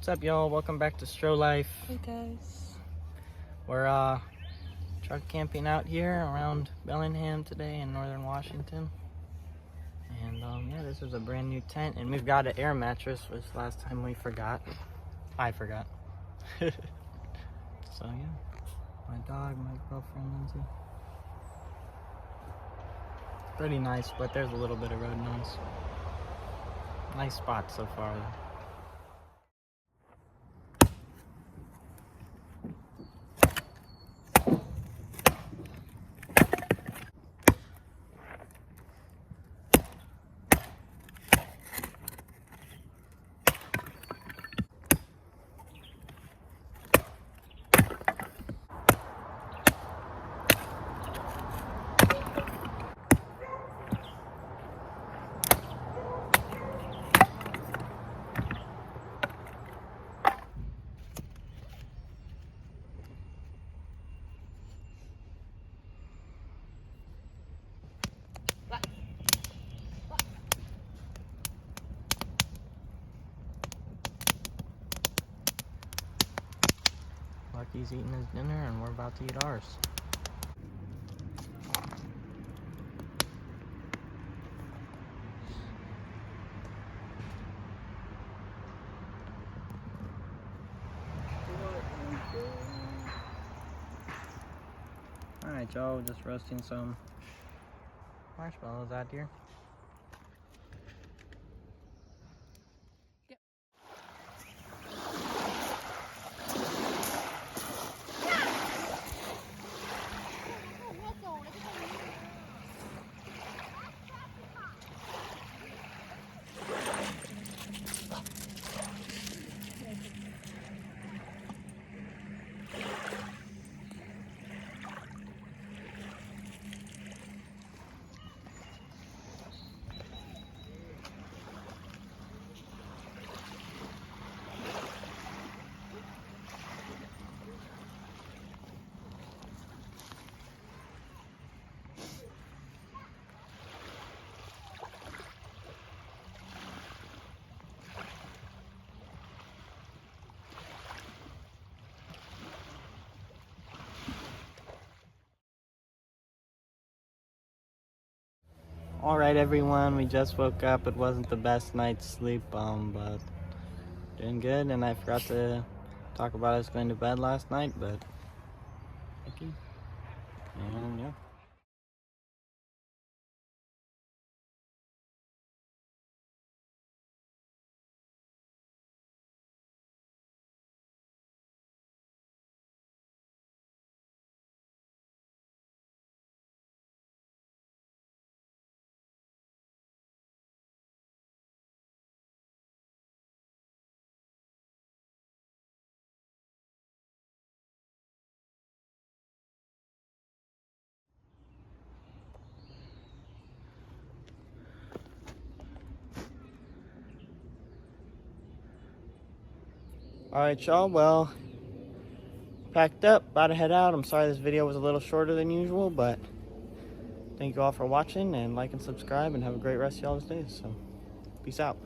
What's up, y'all? Welcome back to Stro Life. Hey guys. We're truck camping out here around Bellingham today in northern Washington. And yeah, this is a brand new tent, and we've got an air mattress, which last time we forgot. I forgot. So yeah, my dog, my girlfriend Lindsay. Pretty nice, but there's a little bit of road noise. Nice spot so far though. Lucky's eating his dinner and we're about to eat ours. Alright, y'all, just roasting some marshmallows out here. Alright everyone, we just woke up. It wasn't the best night's sleep, but doing good. And I forgot to talk about us going to bed last night, but thank you. And yeah. Alright y'all, well, packed up, about to head out. I'm sorry this video was a little shorter than usual, but thank you all for watching, and like and subscribe, and have a great rest of y'all's days. So, peace out.